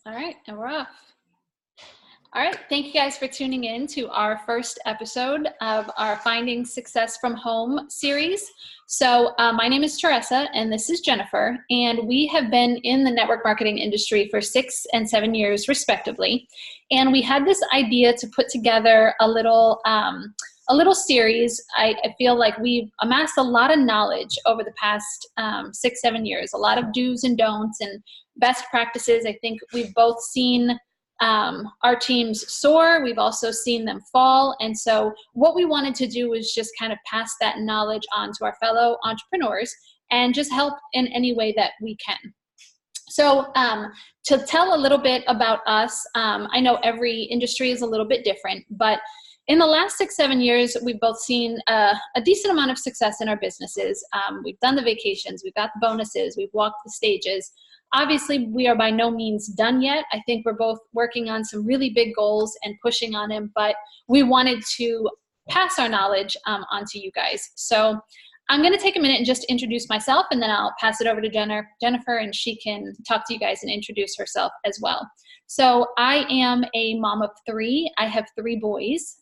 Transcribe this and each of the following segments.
All right, and we're off. All right, thank you guys for tuning in to our first episode of our Finding Success from Home series. So my name is Teresa, and this is Jennifer, and we have been in the network marketing industry for 6 and 7 years, respectively. And we had this idea to put together a little series. I feel like we've amassed a lot of knowledge over the past 6-7 years, a lot of do's and don'ts and best practices. I think we've both seen our teams soar. We've also seen them fall. And so what we wanted to do was just kind of pass that knowledge on to our fellow entrepreneurs and just help in any way that we can. So to tell a little bit about us, I know every industry is a little bit different, but in the last 6-7 years, we've both seen a decent amount of success in our businesses. We've done the vacations, we've got the bonuses, we've walked the stages. Obviously, we are by no means done yet. I think we're both working on some really big goals and pushing on them, but we wanted to pass our knowledge onto you guys. So I'm going to take a minute and just introduce myself, and then I'll pass it over to Jennifer, and she can talk to you guys and introduce herself as well. So I am a mom of 3. I have 3 boys.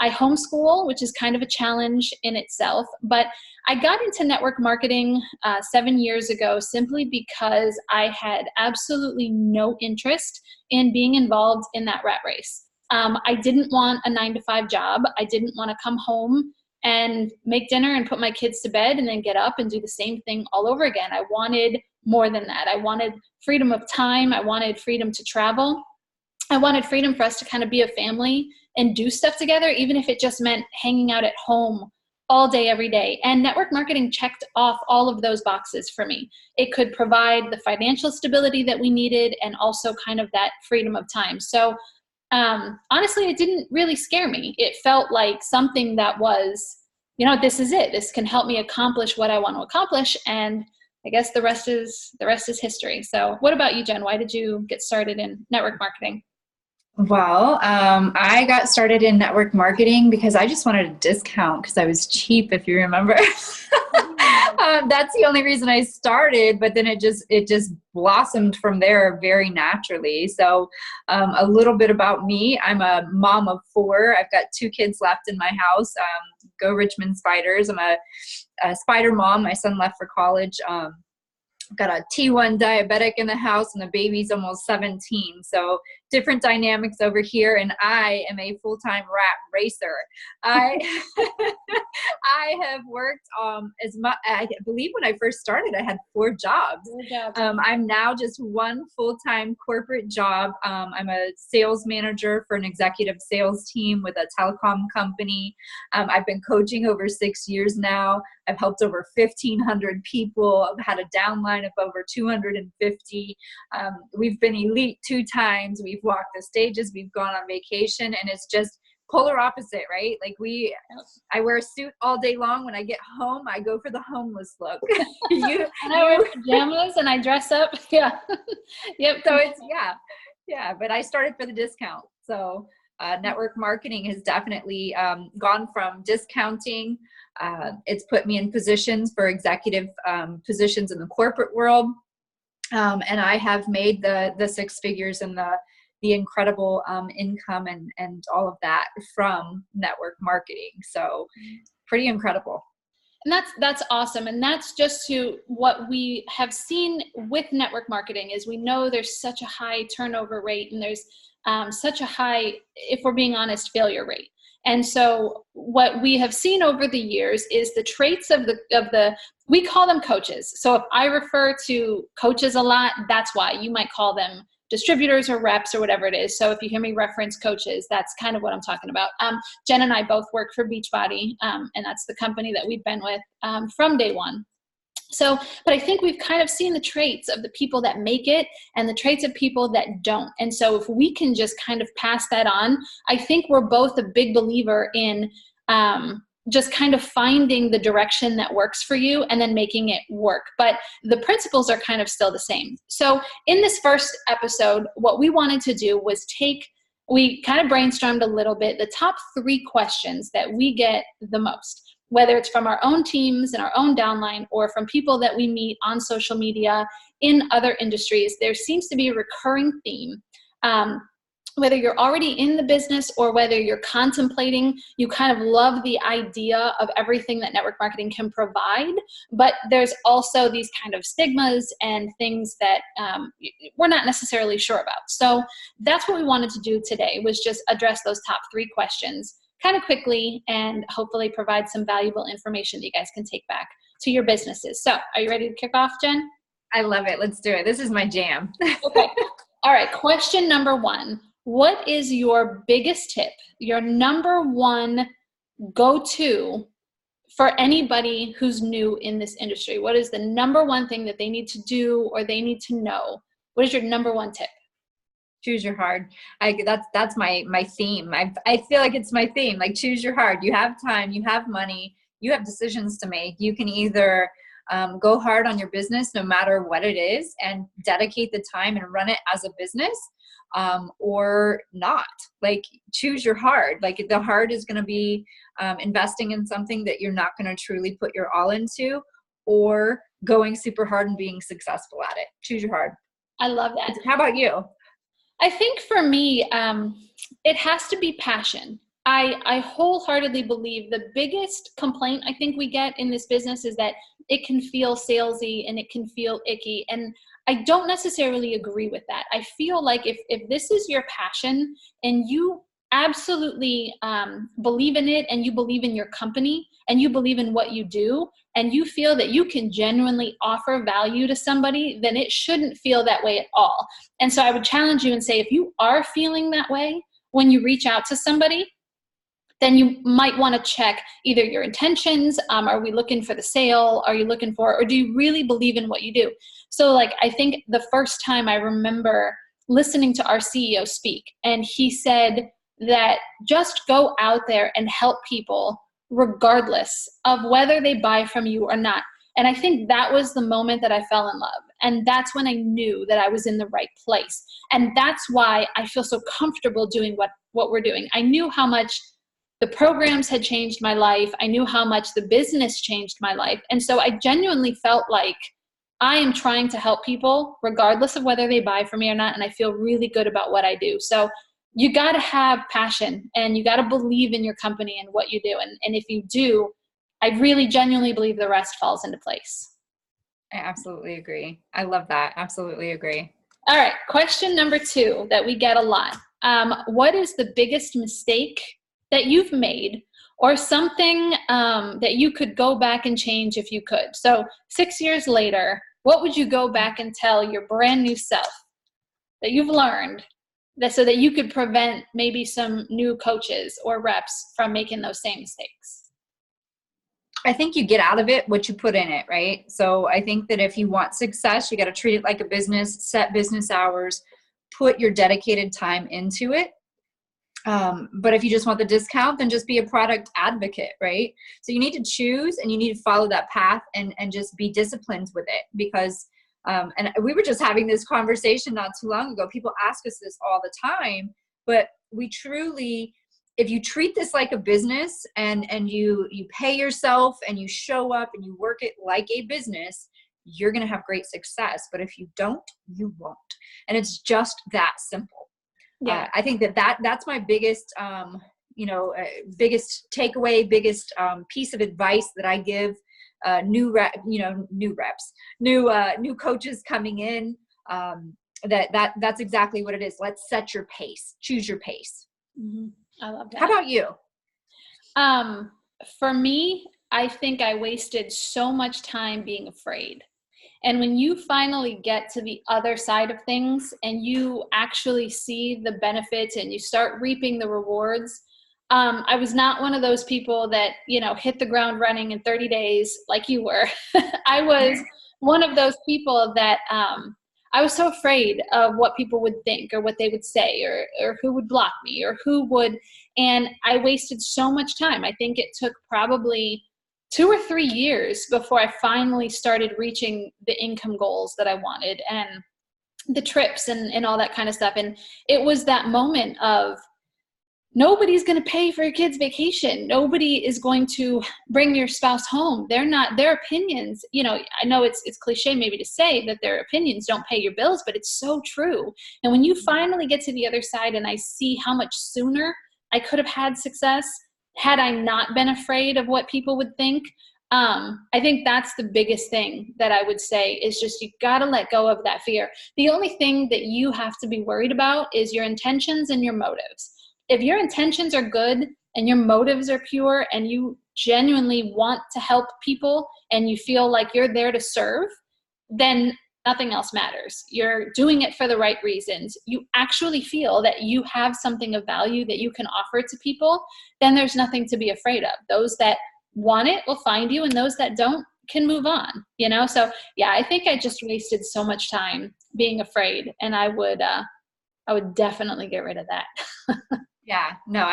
I homeschool, which is kind of a challenge in itself, but I got into network marketing 7 years ago simply because I had absolutely no interest in being involved in that rat race. I didn't want a 9-to-5 job. I didn't want to come home and make dinner and put my kids to bed and then get up and do the same thing all over again. I wanted more than that. I wanted freedom of time. I wanted freedom to travel. I wanted freedom for us to kind of be a family and do stuff together, even if it just meant hanging out at home all day, every day. And network marketing checked off all of those boxes for me. It could provide the financial stability that we needed and also kind of that freedom of time. So honestly, it didn't really scare me. It felt like something that was, this is it. This can help me accomplish what I want to accomplish. And I guess the rest is history. So what about you, Jen? Why did you get started in network marketing? Well, I got started in network marketing because I just wanted a discount because I was cheap, if you remember. That's the only reason I started, but then it just blossomed from there very naturally. So a little bit about me. I'm a mom of 4. I've got 2 kids left in my house. Go Richmond Spiders. I'm a Spider mom. My son left for college. Got a T1 diabetic in the house, and the baby's almost 17. So different dynamics over here. And I am a full-time rat racer. I have worked as much. I believe when I first started, I had 4 jobs. I'm now just one full-time corporate job. I'm a sales manager for an executive sales team with a telecom company. I've been coaching over 6 years now. I've helped over 1,500 people. I've had a downline of over 250. We've been elite 2 times. We've walked the stages. We've gone on vacation, and it's just polar opposite, right? Like I wear a suit all day long. When I get home, I go for the homeless look. And I wear pajamas and I dress up. Yeah. Yep. So it's, yeah. But I started for the discount. So network marketing has definitely gone from discounting. It's put me in positions for executive positions in the corporate world. And I have made the 6 figures and the incredible income and all of that from network marketing. So pretty incredible. And that's awesome. And that's just to what we have seen with network marketing is we know there's such a high turnover rate, and there's such a high, if we're being honest, failure rate. And so what we have seen over the years is the traits of the we call them coaches. So if I refer to coaches a lot, that's why. You might call them distributors or reps or whatever it is. So if you hear me reference coaches, that's kind of what I'm talking about. Jen and I both work for Beachbody, and that's the company that we've been with from day one. So, but I think we've kind of seen the traits of the people that make it and the traits of people that don't. And so if we can just kind of pass that on, I think we're both a big believer in just kind of finding the direction that works for you and then making it work. But the principles are kind of still the same. So in this first episode, what we wanted to do was we kind of brainstormed a little bit, the top 3 questions that we get the most, whether it's from our own teams and our own downline or from people that we meet on social media in other industries, there seems to be a recurring theme. Whether you're already in the business or whether you're contemplating, you kind of love the idea of everything that network marketing can provide, but there's also these kind of stigmas and things that we're not necessarily sure about. So that's what we wanted to do today, was just address those top 3 questions kind of quickly and hopefully provide some valuable information that you guys can take back to your businesses. So are you ready to kick off, Jen? I love it. Let's do it. This is my jam. Okay. All right. Question number 1. What is your biggest tip, your number 1 go-to for anybody who's new in this industry? What is the number 1 thing that they need to do or they need to know? What is your number 1 tip? Choose your hard. That's my theme. I feel like it's my theme. Like, choose your hard. You have time, you have money, you have decisions to make. You can either go hard on your business no matter what it is and dedicate the time and run it as a business, or not. Like, choose your hard. Like, the hard is going to be investing in something that you're not going to truly put your all into, or going super hard and being successful at it. Choose your hard. I love that. How about you? I think for me, it has to be passion. I wholeheartedly believe the biggest complaint I think we get in this business is that it can feel salesy and it can feel icky. And I don't necessarily agree with that. I feel like if this is your passion and you absolutely believe in it, and you believe in your company, and you believe in what you do, and you feel that you can genuinely offer value to somebody, then it shouldn't feel that way at all. And so I would challenge you and say, if you are feeling that way when you reach out to somebody, then you might want to check either your intentions. Are we looking for the sale? Are you looking for, or do you really believe in what you do? So like, I think the first time I remember listening to our CEO speak, and he said that just go out there and help people regardless of whether they buy from you or not. And I think that was the moment that I fell in love. And that's when I knew that I was in the right place. And that's why I feel so comfortable doing what we're doing. I knew how much the programs had changed my life. I knew how much the business changed my life. And so I genuinely felt like I am trying to help people regardless of whether they buy from me or not. And I feel really good about what I do. So you got to have passion, and you got to believe in your company and what you do. And if you do, I really genuinely believe the rest falls into place. I absolutely agree. I love that. Absolutely agree. All right. Question number 2 that we get a lot. What is the biggest mistake that you've made, or something that you could go back and change if you could? So 6 years later, what would you go back and tell your brand new self that you've learned, that so that you could prevent maybe some new coaches or reps from making those same mistakes? I think you get out of it what you put in it, right? So I think that if you want success, you got to treat it like a business, set business hours, put your dedicated time into it. But if you just want the discount, then just be a product advocate, right? So you need to choose, and you need to follow that path, and just be disciplined with it, because and we were just having this conversation not too long ago. People ask us this all the time, but we truly, if you treat this like a business, and you pay yourself, and you show up, and you work it like a business, you're going to have great success. But if you don't, you won't. And it's just that simple. Yeah. I think that's my biggest, biggest takeaway, biggest piece of advice that I give new coaches coming in. That's exactly what it is. Let's set your pace. Choose your pace. Mm-hmm. I love that. How about you? For me, I think I wasted so much time being afraid. And when you finally get to the other side of things, and you actually see the benefits, and you start reaping the rewards, I was not one of those people that, hit the ground running in 30 days like you were. I was one of those people that I was so afraid of what people would think, or what they would say, or who would block me, or who would, and I wasted so much time. I think it took probably 2 or 3 years before I finally started reaching the income goals that I wanted, and the trips and all that kind of stuff. And it was that moment of nobody's going to pay for your kid's vacation. Nobody is going to bring your spouse home. Their opinions, I know it's cliche maybe to say that their opinions don't pay your bills, but it's so true. And when you finally get to the other side and I see how much sooner I could have had success had I not been afraid of what people would think, I think that's the biggest thing that I would say is just, you got to let go of that fear. The only thing that you have to be worried about is your intentions and your motives. If your intentions are good and your motives are pure and you genuinely want to help people and you feel like you're there to serve, then nothing else matters. You're doing it for the right reasons. You actually feel that you have something of value that you can offer to people, then there's nothing to be afraid of. Those that want it will find you, and those that don't can move on, So yeah, I think I just wasted so much time being afraid, and I would definitely get rid of that. Yeah, no,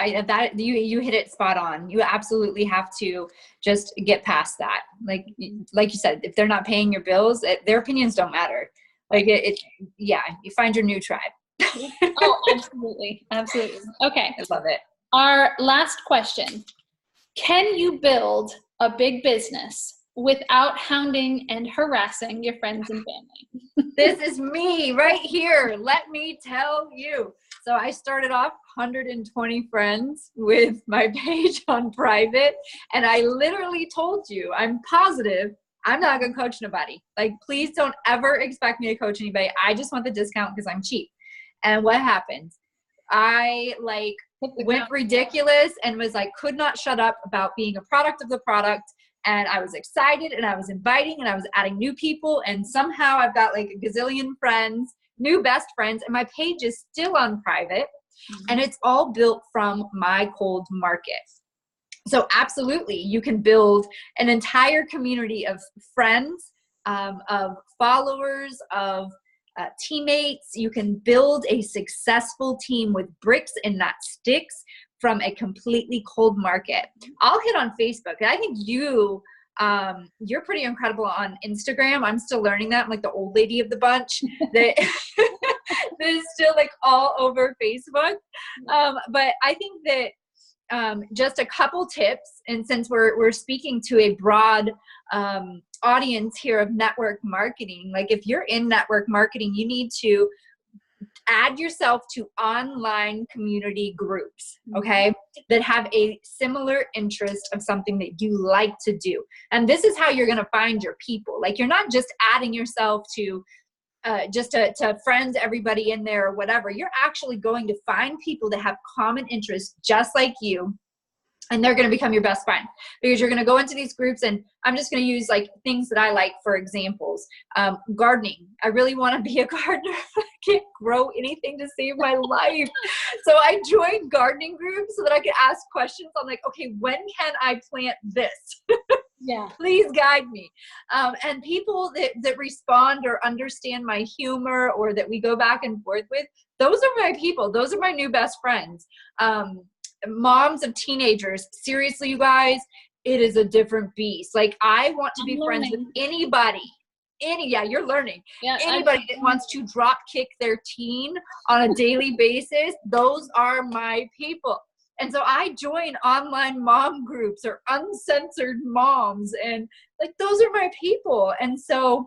you hit it spot on. You absolutely have to just get past that. Like you said, if they're not paying your bills, their opinions don't matter. Like you find your new tribe. Oh, absolutely. Absolutely. Okay. I love it. Our last question. Can you build a big business without hounding and harassing your friends and family? This is me right here. Let me tell you. So I started off 120 friends with my page on private. And I literally told you, I'm positive I'm not going to coach nobody. Like, please don't ever expect me to coach anybody. I just want the discount because I'm cheap. And what happened? I went ridiculous and was could not shut up about being a product of the product. And I was excited and I was inviting and I was adding new people. And somehow I've got a gazillion friends, new best friends, and my page is still on private. Mm-hmm. And it's all built from my cold market. So absolutely, you can build an entire community of friends, of followers, of teammates. You can build a successful team with bricks and not sticks from a completely cold market. I'll hit on Facebook. I think you're pretty incredible on Instagram. I'm still learning that. I'm like the old lady of the bunch that is still all over Facebook. But I think that just a couple tips, and since we're speaking to a broad audience here of network marketing, if you're in network marketing, you need to add yourself to online community groups, okay, that have a similar interest of something that you like to do. And this is how you're going to find your people. You're not just adding yourself to to friends, everybody in there or whatever. You're actually going to find people that have common interests just like you. And they're going to become your best friend, because you're going to go into these groups. And I'm just going to use things that I like for examples. Gardening. I really want to be a gardener. I can't grow anything to save my life. So I joined gardening groups so that I could ask questions on okay, when can I plant this? Yeah. Please guide me. And people that respond or understand my humor, or that we go back and forth with, those are my people. Those are my new best friends. Moms of teenagers, seriously, you guys, it is a different beast. I want to be friends with anybody. You're learning. Yeah, anybody that wants to drop kick their teen on a daily basis, those are my people. And so I join online mom groups or uncensored moms, and those are my people. And so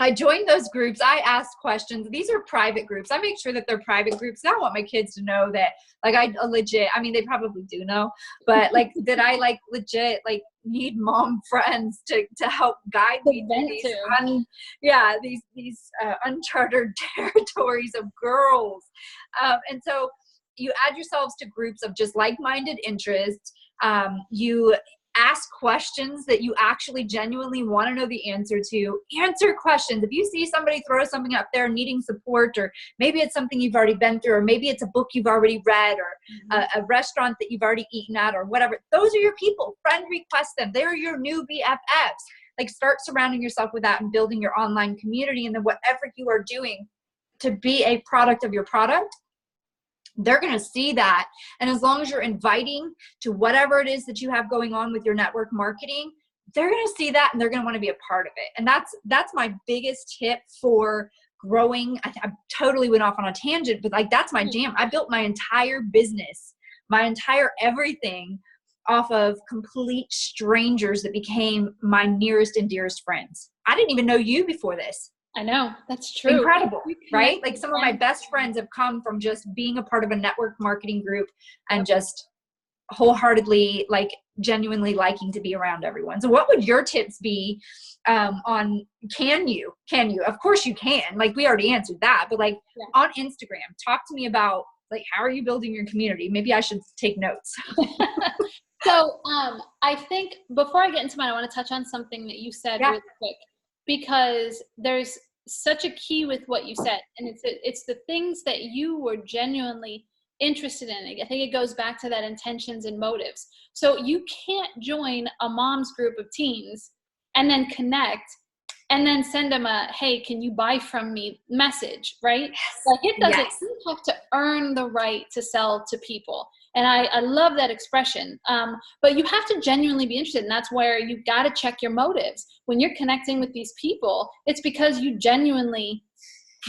I joined those groups. I asked questions. These are private groups. I make sure that they're private groups. I want my kids to know that I legit, I mean, they probably do know, but that I legit need mom friends to help guide me through these uncharted territories of girls. And so you add yourselves to groups of just like-minded interests. You ask questions that you actually genuinely want to know the answer to. Answer questions. If you see somebody throw something up there needing support, or maybe it's something you've already been through, or maybe it's a book you've already read, or a restaurant that you've already eaten at, or whatever, those are your people. Friend request them. They're your new BFFs. Start surrounding yourself with that and building your online community. And then whatever you are doing to be a product of your product, they're going to see that. And as long as you're inviting to whatever it is that you have going on with your network marketing, they're going to see that and they're going to want to be a part of it. And that's my biggest tip for growing. I totally went off on a tangent, but that's my jam. I built my entire business, my entire everything off of complete strangers that became my nearest and dearest friends. I didn't even know you before this. I know, that's true. Incredible, right? Like some of my best friends have come from just being a part of a network marketing group and just wholeheartedly, like genuinely liking to be around everyone. So what would your tips be on, can you, of course you can, like we already answered that, but like on Instagram, talk to me about like, how are you building your community? Maybe I should take notes. So I think before I get into mine, I want to touch on something that you said really quick, because there's such a key with what you said, and it's the things that you were genuinely interested in. I think it goes back to that intentions and motives. So you can't join a mom's group of teens and then connect and then send them a, hey, can you buy from me message, right? Like it doesn't, you have to earn the right to sell to people. And I love that expression. But you have to genuinely be interested. And that's where you got to check your motives. When you're connecting with these people, it's because you genuinely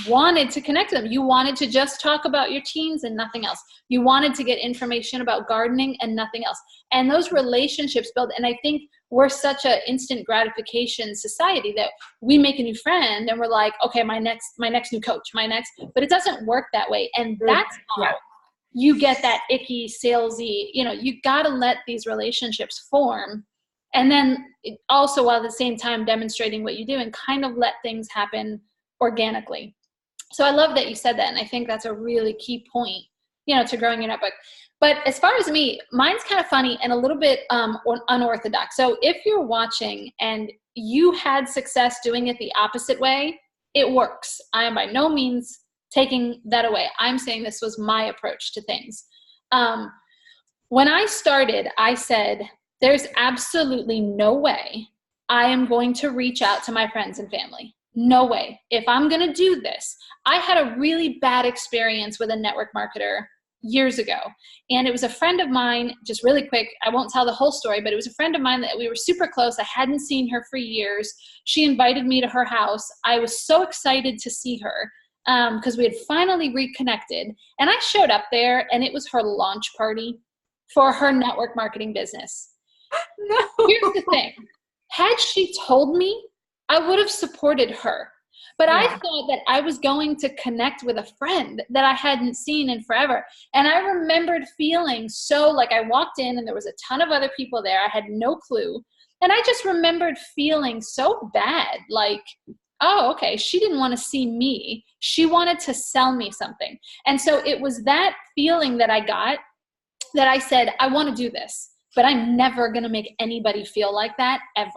wanted to connect them. You wanted to just talk about your teens and nothing else. You wanted to get information about gardening and nothing else. And those relationships build. And I think we're such an instant gratification society that we make a new friend and we're like, okay, my next new coach, but it doesn't work that way. And that's how you get that icky, salesy, you got to let these relationships form. And then also while at the same time demonstrating what you do and kind of let things happen organically. So I love that you said that. And I think that's a really key point, to growing your network. But as far as me, mine's kind of funny and a little bit unorthodox. So if you're watching and you had success doing it the opposite way, it works. I am by no means taking that away. I'm saying this was my approach to things. When I started, I said, there's absolutely no way I am going to reach out to my friends and family. No way. If I'm going to do this, I had a really bad experience with a network marketer years ago. And it was a friend of mine, just really quick, I won't tell the whole story, but it was a friend of mine that we were super close. I hadn't seen her for years. She invited me to her house. I was so excited to see her because we had finally reconnected. And I showed up there and it was her launch party for her network marketing business. No. Here's the thing. Had she told me, I would have supported her. But I thought that I was going to connect with a friend that I hadn't seen in forever. And I remembered feeling so like I walked in and there was a ton of other people there. I had no clue. And I just remembered feeling so bad. Like, oh, okay, she didn't want to see me. She wanted to sell me something. And so it was that feeling that I got that I said, I want to do this. But I'm never going to make anybody feel like that ever.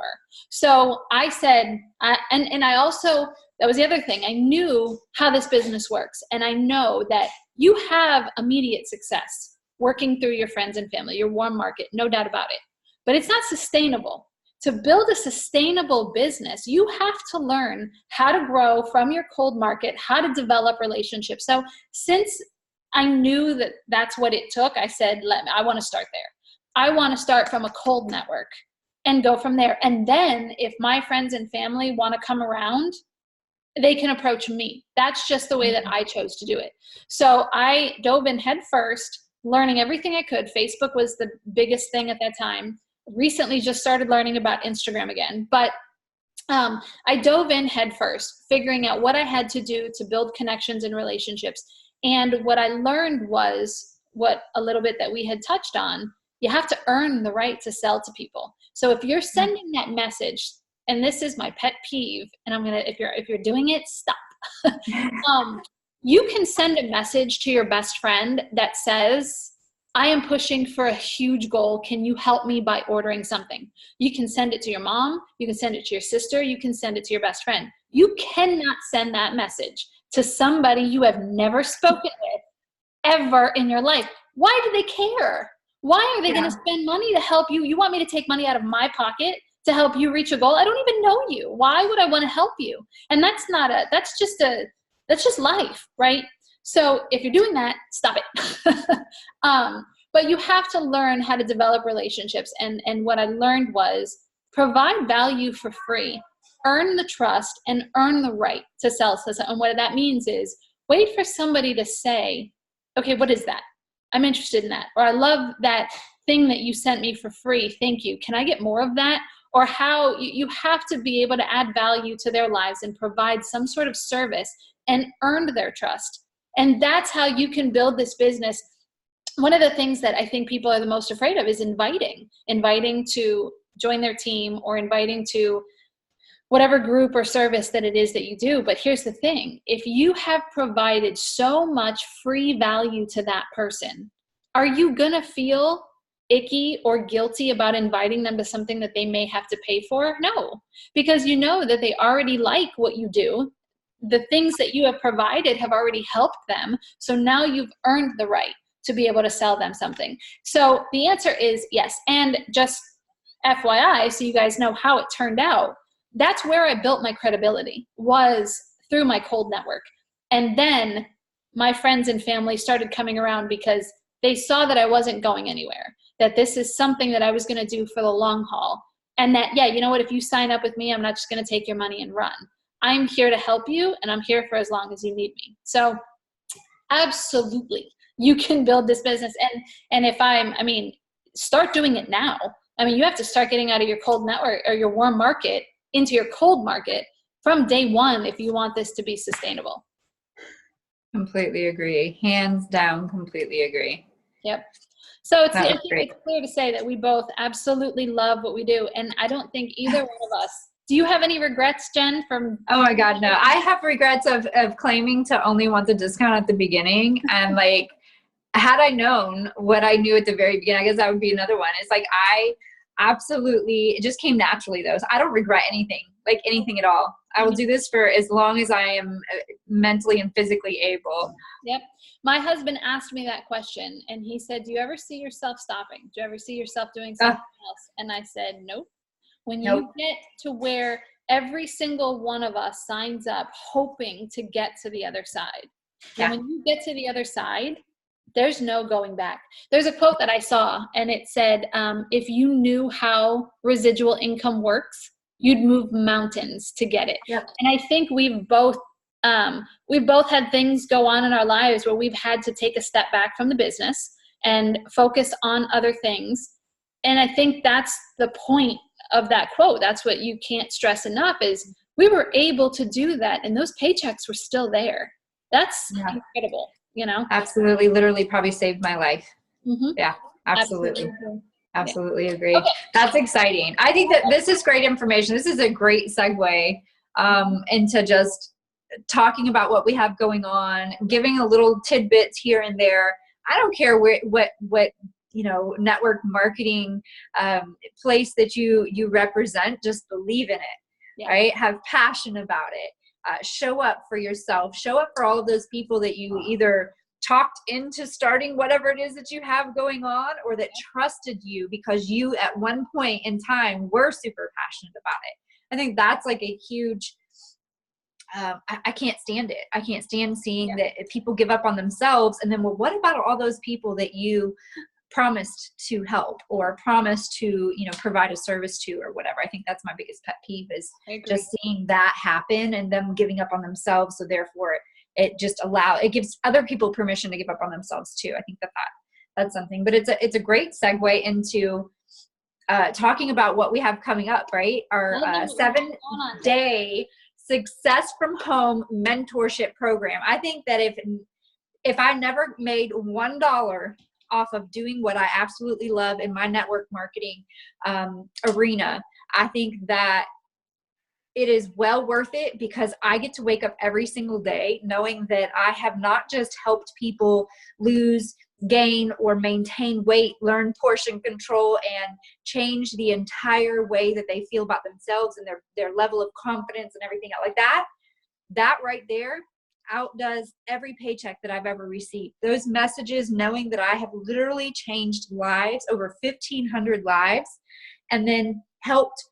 So I said, and I also, that was the other thing. I knew how this business works. And I know that you have immediate success working through your friends and family, your warm market, no doubt about it. But it's not sustainable. To build a sustainable business, you have to learn how to grow from your cold market, how to develop relationships. So since I knew that that's what it took, I said, I want to start there. I want to start from a cold network and go from there. And then if my friends and family want to come around, they can approach me. That's just the way that I chose to do it. So I dove in head first, learning everything I could. Facebook was the biggest thing at that time. Recently just started learning about Instagram again. But I dove in head first, figuring out what I had to do to build connections and relationships. And what I learned was what a little bit that we had touched on. You have to earn the right to sell to people. So if you're sending that message, and this is my pet peeve, and I'm gonna, if you're doing it, stop. You can send a message to your best friend that says, I am pushing for a huge goal. Can you help me by ordering something? You can send it to your mom. You can send it to your sister. You can send it to your best friend. You cannot send that message to somebody you have never spoken with ever in your life. Why do they care? Why are they going to spend money to help you? You want me to take money out of my pocket to help you reach a goal? I don't even know you. Why would I want to help you? And that's just life, right? So if you're doing that, stop it. But you have to learn how to develop relationships. And what I learned was provide value for free, earn the trust, and earn the right to sell. And what that means is wait for somebody to say, okay, what is that? I'm interested in that. Or I love that thing that you sent me for free. Thank you. Can I get more of that? Or how you have to be able to add value to their lives and provide some sort of service and earn their trust. And that's how you can build this business. One of the things that I think people are the most afraid of is inviting to join their team or inviting to whatever group or service that it is that you do. But here's the thing. If you have provided so much free value to that person, are you going to feel icky or guilty about inviting them to something that they may have to pay for? No, because you know that they already like what you do. The things that you have provided have already helped them. So now you've earned the right to be able to sell them something. So the answer is yes. And just FYI, so you guys know how it turned out, that's where I built my credibility, was through my cold network. And then my friends and family started coming around because they saw that I wasn't going anywhere, that this is something that I was going to do for the long haul. And that, yeah, you know what, if you sign up with me, I'm not just going to take your money and run. I'm here to help you, and I'm here for as long as you need me. So absolutely, you can build this business. And if start doing it now. I mean, you have to start getting out of your cold network or your warm market into your cold market from day one if you want this to be sustainable. Completely agree. Hands down, completely agree. Yep. So I think it's clear to say that we both absolutely love what we do. And I don't think either one of us, do you have any regrets, Jen, from? Oh my God, no. I have regrets of claiming to only want the discount at the beginning. And like, had I known what I knew at the very beginning, I guess that would be another one. It's like, it just came naturally though. So I don't regret anything, like anything at all. I will do this for as long as I am mentally and physically able. Yep. My husband asked me that question and he said, do you ever see yourself stopping? Do you ever see yourself doing something else? And I said, nope. When you get to where every single one of us signs up hoping to get to the other side. Yeah. And when you get to the other side, there's no going back. There's a quote that I saw and it said, if you knew how residual income works, you'd move mountains to get it. Yep. And I think we've both had things go on in our lives where we've had to take a step back from the business and focus on other things. And I think that's the point of that quote. That's what you can't stress enough is we were able to do that and those paychecks were still there. That's incredible, you know? Absolutely. Literally probably saved my life. Mm-hmm. Yeah, absolutely. Absolutely agree. Okay. That's exciting. I think that this is great information. This is a great segue into just talking about what we have going on, giving a little tidbits here and there. I don't care what network marketing place that you represent, just believe in it, right? Have passion about it. Show up for yourself. Show up for all of those people that you either talked into starting whatever it is that you have going on or that trusted you because you at one point in time were super passionate about it. I think that's like a huge, I can't stand it. I can't stand seeing that people give up on themselves and then, well, what about all those people that you promised to help or promised to, provide a service to or whatever. I think that's my biggest pet peeve is just seeing that happen and them giving up on themselves. So therefore it gives other people permission to give up on themselves too. I think that's something, but it's a great segue into talking about what we have coming up, right? Our 7-day Success from Home mentorship program. I think that if I never made $1 off of doing what I absolutely love in my network marketing arena, I think that it is well worth it because I get to wake up every single day knowing that I have not just helped people lose, gain, or maintain weight, learn portion control, and change the entire way that they feel about themselves and their level of confidence and everything like that. That right there outdoes every paycheck that I've ever received. Those messages, knowing that I have literally changed lives, over 1,500 lives, and then helped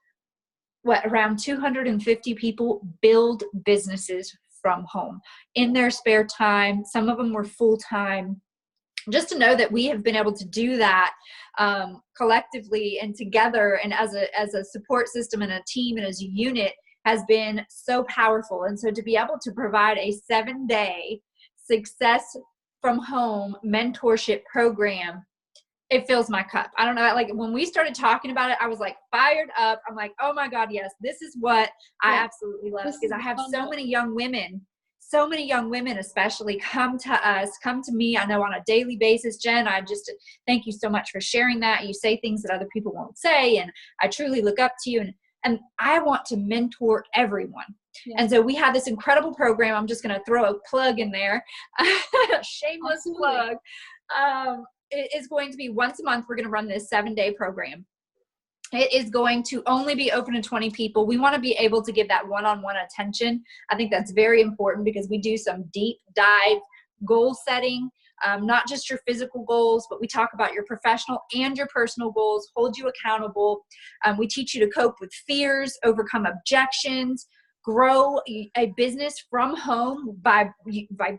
around 250 people build businesses from home in their spare time. Some of them were full-time. Just to know that we have been able to do that collectively and together and as a support system and a team and as a unit has been so powerful. And so to be able to provide a 7-day Success from home mentorship program, it fills my cup. I don't know. Like when we started talking about it, I was like fired up. I'm like, oh my God, yes, this is what I absolutely love, because I have so many young women, especially come to us, come to me. I know on a daily basis. Jen, I just thank you so much for sharing that. You say things that other people won't say, and I truly look up to you. And I want to mentor everyone. Yeah. And so we have this incredible program. I'm just going to throw a plug in there, shameless plug. It is going to be once a month. We're going to run this 7-day program. It is going to only be open to 20 people. We want to be able to give that one-on-one attention. I think that's very important, because we do some deep dive goal setting, not just your physical goals, but we talk about your professional and your personal goals, hold you accountable. We teach you to cope with fears, overcome objections, grow a business from home by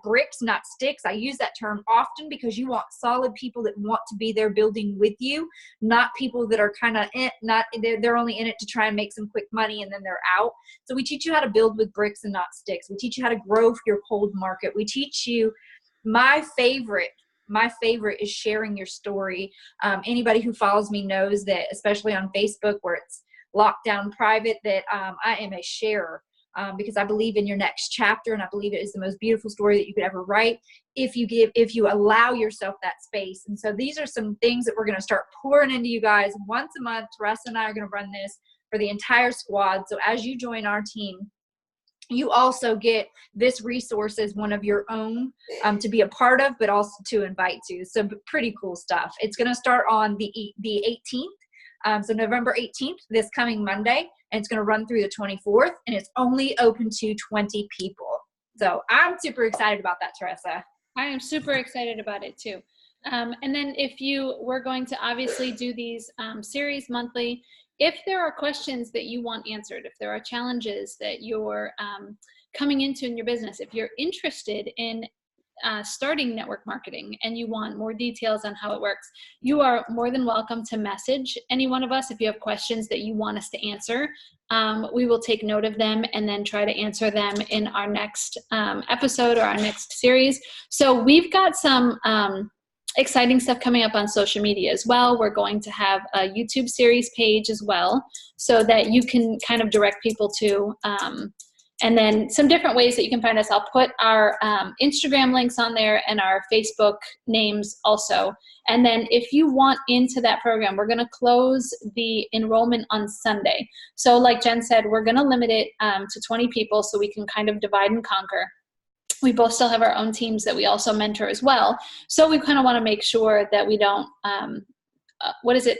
bricks, not sticks. I use that term often because you want solid people that want to be there building with you, not people that are kind of they're only in it to try and make some quick money and then they're out. So we teach you how to build with bricks and not sticks. We teach you how to grow your cold market. We teach you, my favorite is sharing your story. Anybody who follows me knows that, especially on Facebook where it's locked down private, that I am a sharer. Because I believe in your next chapter, and I believe it is the most beautiful story that you could ever write if you allow yourself that space. And so these are some things that we're going to start pouring into you guys once a month. Teresa and I are going to run this for the entire squad. So as you join our team, you also get this resource as one of your own to be a part of, but also to invite to. So pretty cool stuff. It's going to start on the 18th. So November 18th, this coming Monday, and it's going to run through the 24th, and it's only open to 20 people. So I'm super excited about that, Teresa. I am super excited about it too. And then we're going to obviously do these series monthly. If there are questions that you want answered, if there are challenges that you're coming into in your business, if you're interested in starting network marketing and you want more details on how it works, you are more than welcome to message any one of us if you have questions that you want us to answer. We will take note of them and then try to answer them in our next episode or our next series. So we've got some exciting stuff coming up on social media as well. We're going to have a YouTube series page as well, so that you can kind of direct people to and then some different ways that you can find us. I'll put our Instagram links on there and our Facebook names also. And then if you want into that program, we're going to close the enrollment on Sunday. So like Jen said, we're going to limit it to 20 people so we can kind of divide and conquer. We both still have our own teams that we also mentor as well. So we kind of want to make sure that we don't,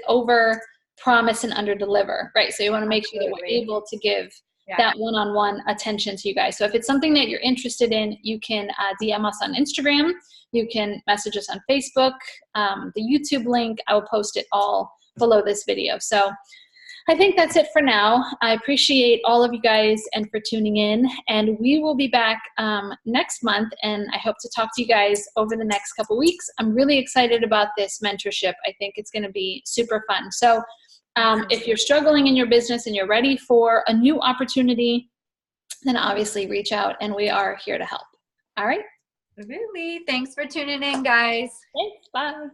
over promise and under deliver, right? So you want to make sure that we're able to give that one-on-one attention to you guys. So if it's something that you're interested in, you can DM us on Instagram. You can message us on Facebook. The YouTube link, I will post it all below this video. So I think that's it for now. I appreciate all of you guys and for tuning in. And we will be back next month. And I hope to talk to you guys over the next couple weeks. I'm really excited about this mentorship. I think it's going to be super fun. So if you're struggling in your business and you're ready for a new opportunity, then obviously reach out and we are here to help. All right. Really. Thanks for tuning in, guys. Thanks. Bye.